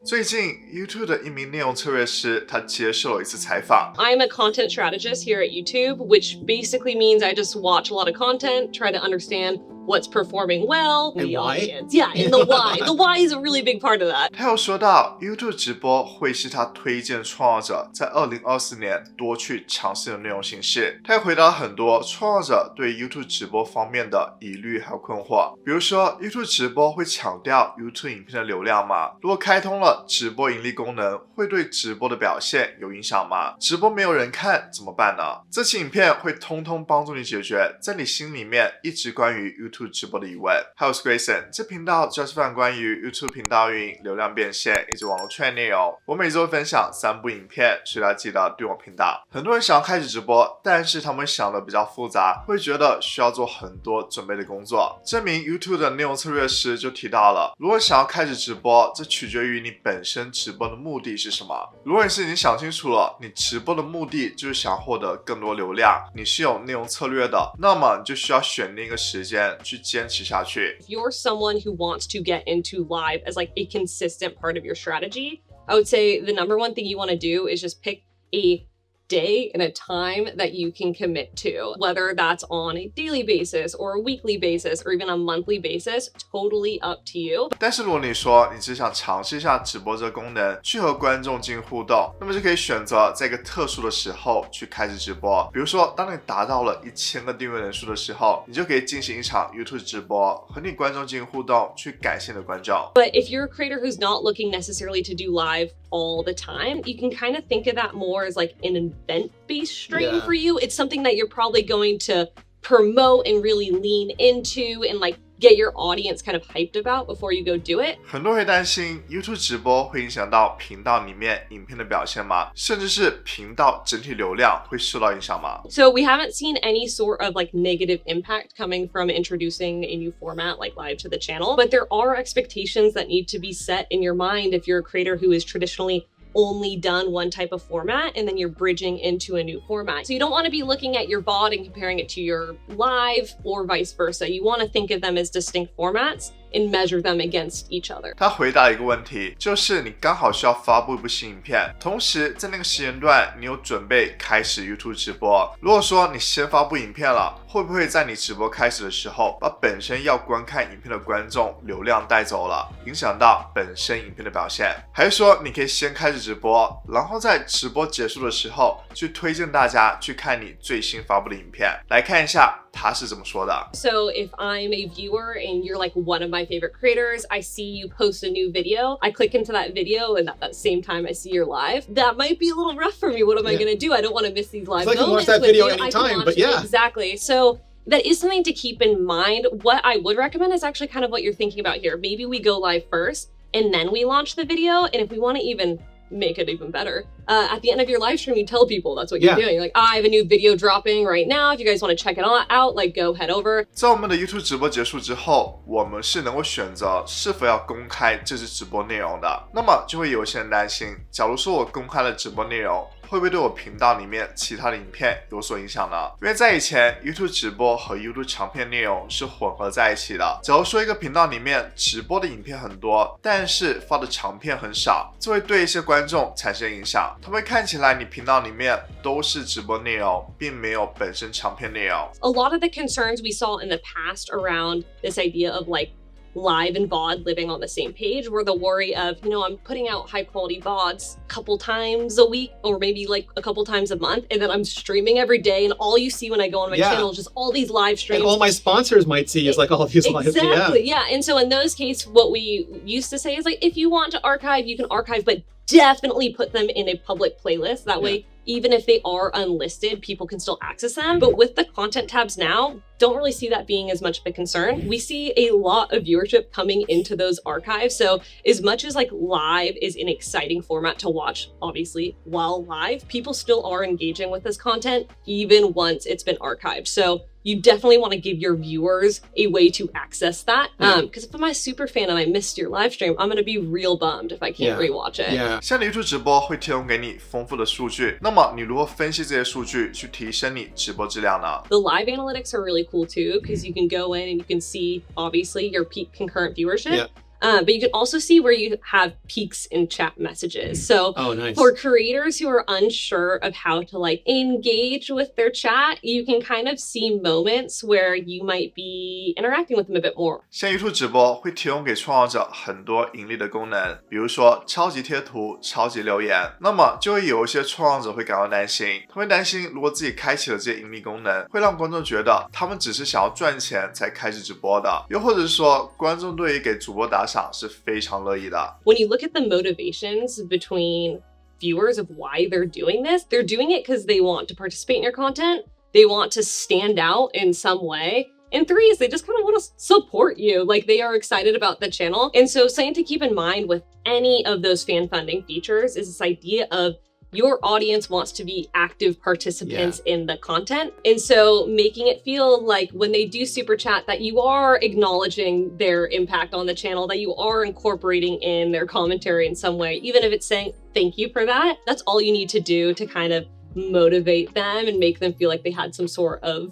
最近 YouTube 的一名内容策略师，他接受了一次采访。I'm a content strategist here at YouTube, which basically means I just watch a lot of content, try to understand what's performing well, and the why? audience. Yeah, and the why. The why is a really big part of that. 他又说到 YouTube 直播会是他推荐创作者在2024年多去尝试的内容形式。他也回答了很多创作者对 YouTube 直播方面的疑虑还有困惑，比如说 YouTube 直播会抢掉 YouTube 影片的流量吗？如果开通了直播盈利功能，会对直播的表现有影响吗？直播没有人看怎么办呢？这期影片会通通帮助你解决在你心里面一直关于 YouTube 直播的疑问。还有是 Grayson， 这频道主要是分享关于 YouTube 频道运营、流量变现以及网络创业内容。我每周会分享3部影片，所以大家记得订阅我频道。很多人想要开始直播，但是他们想的比较复杂，会觉得需要做很多准备的工作。这名 YouTube 的内容策略师就提到了，如果想要开始直播，这取决于你本身直播的目的是什么。如果你是已经想清楚了，你直播的目的就是想获得更多流量，你是有内容策略的，那么你就需要选定一个时间去坚持下去。If you're someone who wants to get into live as like a consistent part of your strategy, I would say the number one thing you want to do is just pick a day and a time that you can commit to, whether that's on a daily basis or a weekly basis or even a monthly basis, totally up to you. 但是如果你说你只想尝试一下直播这个功能，去和观众进行互动，那么就可以选择在一个特殊的时候去开始直播。比如说，当你达到了1000个订阅人数的时候，你就可以进行一场 YouTube 直播，和你观众进行互动，去感谢你的观众。But if you're a creator who's not looking necessarily to do live all the time, you can kind of think of that more as like an event-based stream for you. It's something that you're probably going to promote and really lean into and like get your audience kind of hyped about before you go do it. 很多人会担心 YouTube 直播会影响到频道里面影片的表现吗？甚至是频道整体流量会受到影响吗？ So we haven't seen any sort of like negative impact coming from introducing a new format like live to the channel, but there are expectations that need to be set in your mind if you're a creator who is traditionally only done one type of format and then you're bridging into a new format. So you don't want to be looking at your VOD and comparing it to your live or vice versa. You want to think of them as distinct formats and measure them against each other. 他回答了一个问题，就是你刚好需要发布一部新影片，同时在那个时间段你有准备开始 YouTube 直播。如果说你先发布影片了，会不会在你直播开始的时候，把本身要观看影片的观众流量带走了，影响到本身影片的表现？还是说你可以先开始直播，然后在直播结束的时候去推荐大家去看你最新发布的影片？来看一下他是怎么说的。So if I'm a viewer and you're like one of my favorite creators, I see you post a new video, I click into that video and at that same time I see you're live. That might be a little rough for me. What am I going to do? I don't want to miss these live so moments I can watch that with video you. anytime, but yeah. Exactly. So that is something to keep in mind. What I would recommend is actually kind of what you're thinking about here. Maybe we go live first and then we launch the video. And if we want to even make it even better, at the end of your live stream, you tell people that's what you're doing. You're like, I have a new video dropping right now. If you guys want to check it out, like go head over. 在我们的 YouTube 直播结束之后，我们是能够选择是否要公开这支直播内容的。那么就会有些人担心，假如说我公开了直播内容，会不会对我频道里面其他的影片有所影响呢？因为在以前 YouTube 直播和 YouTube 长片内容是混合在一起的。假如说一个频道里面直播的影片很多，但是发的长片很少，这会对一些观众产生影响。他们会看起来你频道里面都是直播内容，并没有本身长片内容。A lot of the concerns we saw in the past around this idea of like live and VOD living on the same page were the worry of, you know, I'm putting out high quality VODs a couple times a week or maybe like a couple times a month, and then I'm streaming every day, and all you see when I go on my channel is just all these live streams. And all my sponsors might see is like all these live streams. Exactly, yeah. And so in those cases, what we used to say is like, if you want to archive, you can archive, but definitely put them in a public playlist. That way, even if they are unlisted, people can still access them. But with the content tabs now, don't really see that being as much of a concern. We see a lot of viewership coming into those archives. So as much as like live is an exciting format to watch, obviously, while live, people still are engaging with this content even once it's been archived. So you definitely want to give your viewers a way to access that. Because if I'm a super fan and I missed your live stream, I'm going to be real bummed if I can't rewatch it. 像 YouTube 直播会提供给你丰富的数据，那么你如何分析这些数据去提升你直播质量呢？ The live analytics are really cool too, because you can go in and you can see obviously your peak concurrent viewership. But you can also see where you have peaks in chat messages. So nice. For creators who are unsure of how to like engage with their chat, you can kind of see moments where you might be interacting with them a bit more. 像 YouTube 直播会提供给创作者很多盈利的功能，比如说超级贴图、超级留言，那么就会有一些创作者会感到担心，他们担心如果自己开启了这些盈利功能，会让观众觉得他们只是想要赚钱才开始直播的，又或者是说观众对于给主播打赏是非常乐意的。 When you look at the motivations between viewers of why they're doing this, they're doing it because they want to participate in your content, they want to stand out in some way. And 3 is they just kind of want to support you, like they are excited about the channel. And so something to keep in mind with any of those fan funding features is this idea of your audience wants to be active participants in the content. And so making it feel like when they do super chat that you are acknowledging their impact on the channel, that you are incorporating in their commentary in some way, even if it's saying thank you for that, that's all you need to do to kind of motivate them and make them feel like they had some sort of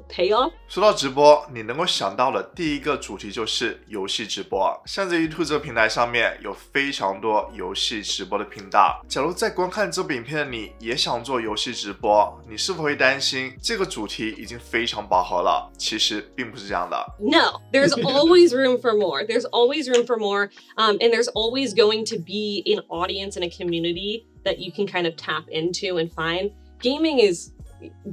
payoff. 说到直播，你能够想到的第一个主题就是游戏直播。像在 YouTube 这个平台上面有非常多游戏直播的频道。假如在观看这部影片的你也想做游戏直播，你是否会担心这个主题已经非常饱和了？其实并不是这样的。No, there's always room for more. There's always room for more. And there's always going to be an audience and a community that you can kind of tap into and find. Gaming is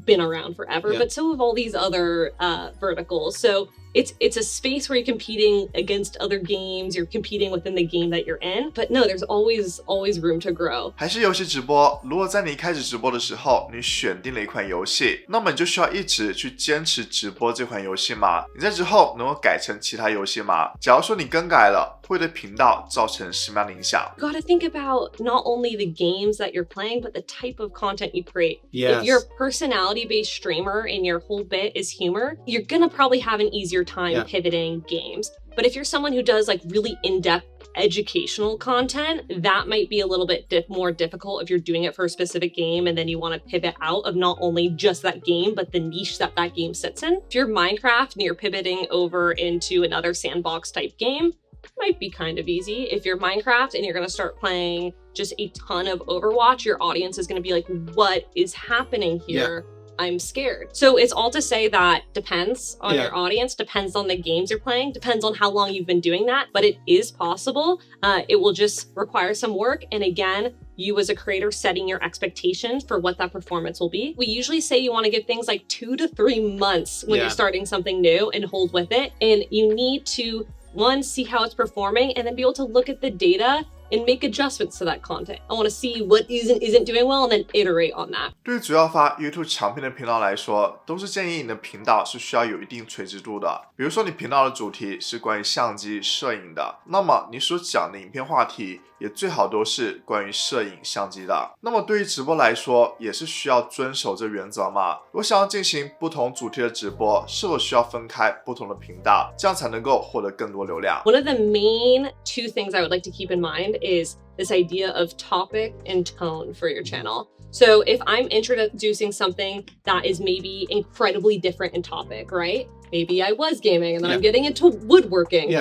been around forever, but so have all these other verticals. So it's a space where you're competing against other games, you're competing within the game that you're in. But no, there's always room to grow. 还是游戏直播，如果在你一开始直播的时候，你选定了一款游戏，那么你就需要一直去坚持直播这款游戏吗？你在之后能够改成其他游戏吗？假如说你更改了，会对频道造成什么样的影响？ You gotta think about not only the games that you're playing, but the type of content you create. Yes. If you're a personality-based streamer and your whole bit is humor, you're gonna probably have an easier time pivoting games. But if you're someone who does like really in-depth educational content, that might be a little bit more difficult if you're doing it for a specific game and then you want to pivot out of not only just that game, but the niche that that game sits in. If you're Minecraft and you're pivoting over into another sandbox type game, it might be kind of easy. If you're Minecraft and you're going to start playing just a ton of Overwatch, your audience is going to be like, what is happening here? I'm scared. So it's all to say that depends on your audience, depends on the games you're playing, depends on how long you've been doing that, but it is possible. It will just require some work. And again, you as a creator setting your expectations for what that performance will be. We usually say you want to give things like 2 to 3 months when you're starting something new and hold with it. And you need to, one, see how it's performing and then be able to look at the data and make adjustments to that content. I want to see what isn't doing well and then iterate on that. 对于主要发 YouTube 长片的频道来说，都是建议你的频道是需要有一定垂直度的。比如说你频道的主题是关于相机摄影的，那么你所讲的影片话题也最好都是关于摄影相机的。那么对于直播来说，也是需要遵守这原则嘛。如果想要进行不同主题的直播，是否需要分开不同的频道，这样才能够获得更多流量？ One of the main 2 things I would like to keep in mind is this idea of topic and tone for your channel. So if I'm introducing something that is maybe incredibly different in topic, right? Maybe I was gaming and then I'm getting into woodworking.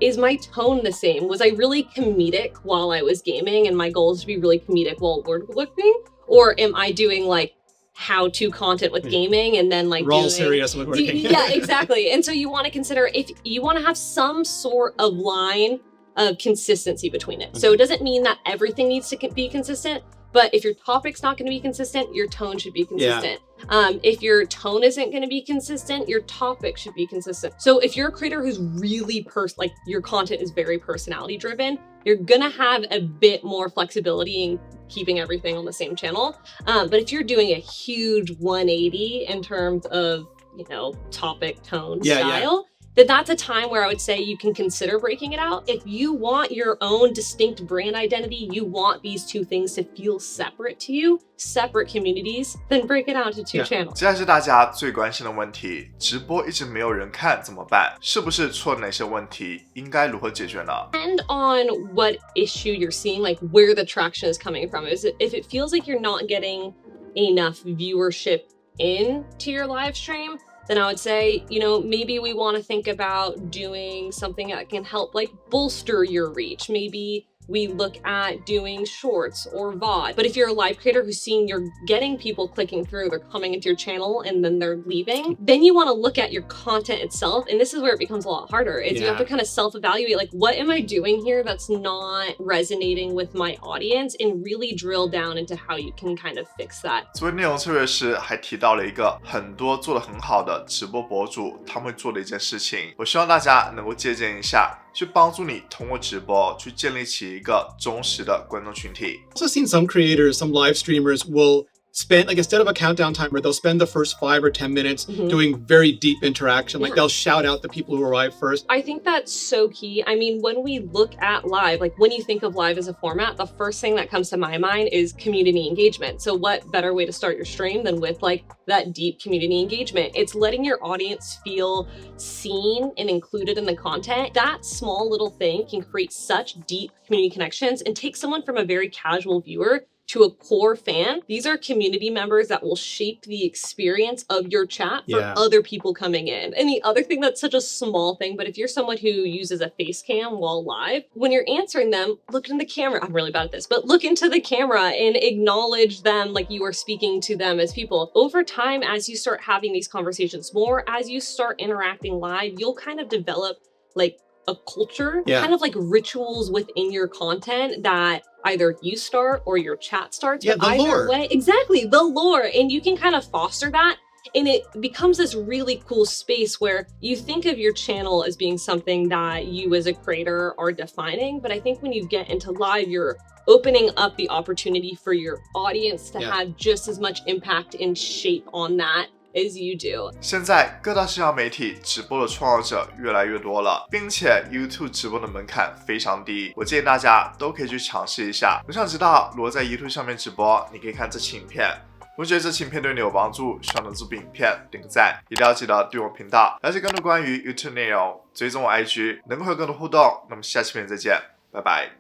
Is my tone the same? Was I really comedic while I was gaming and my goal is to be really comedic while woodworking? Or am I doing like how-to content with gaming and then like doing serious woodworking? Yeah, exactly. And so you want to consider if you want to have some sort of line of consistency between it. So it doesn't mean that everything needs to be consistent, but if your topic's not going to be consistent, your tone should be consistent. If your tone isn't going to be consistent, your topic should be consistent. So if you're a creator who's really like your content is very personality driven, you're going to have a bit more flexibility in keeping everything on the same channel. But if you're doing a huge 180 in terms of, topic, tone, style, that's a time where I would say you can consider breaking it out. If you want your own distinct brand identity, you want these 2 things to feel separate to you, separate communities, then break it out into 2 channels. 接下来是大家最关心的问题，直播一直没有人看怎么办？是不是出了哪些问题？应该如何解决呢？ Depend on what issue you're seeing, like where the traction is coming from. If it feels like you're not getting enough viewership into your live stream, then I would say, maybe we want to think about doing something that can help like bolster your reach. Maybe we look at doing shorts or VOD. But if you're a live creator who's seeing you're getting people clicking through, they're coming into your channel and then they're leaving, then you want to look at your content itself. And this is where it becomes a lot harder, is you have to kind of self-evaluate, like, what am I doing here that's not resonating with my audience, and really drill down into how you can kind of fix that. 作为内容策略师，还提到了一个很多做得很好的直播博主他们会做的一件事情，我希望大家能够借鉴一下，去帮助你通过直播去建立起一个忠实的观众群体。I've also seen some creators, some live streamers will spend, like, instead of a countdown timer, they'll spend the first 5 or 10 minutes doing very deep interaction. Like, they'll shout out the people who arrive first. I think that's so key. I mean, when we look at live, like when you think of live as a format, the first thing that comes to my mind is community engagement. So what better way to start your stream than with like that deep community engagement? It's letting your audience feel seen and included in the content. That small little thing can create such deep community connections and take someone from a very casual viewer to a core fan. These are community members that will shape the experience of your chat for other people coming in. And the other thing that's such a small thing, but if you're someone who uses a face cam while live, when you're answering them, look in the camera. I'm really bad at this, but look into the camera and acknowledge them like you are speaking to them as people. Over time, as you start having these conversations more, as you start interacting live, you'll kind of develop like a culture, kind of like rituals within your content that either you start or your chat starts. Yeah, but the lore. Way, exactly, the lore. And you can kind of foster that. And it becomes this really cool space where you think of your channel as being something that you as a creator are defining. But I think when you get into live, you're opening up the opportunity for your audience to have just as much impact and shape on that as you do. 现在各大社交媒体直播的创作者越来越多了，并且 YouTube 直播的门槛非常低，我建议大家都可以去尝试一下。我想知道如果在 YouTube 上面直播，你可以看这期影片。如果觉得这期影片对你有帮助，希望能这部影片点个赞，一定要记得订阅我频道，了解更多关于 YouTube 内容，追踪我 IG， 能够有更多互动。那么下期片再见，拜拜。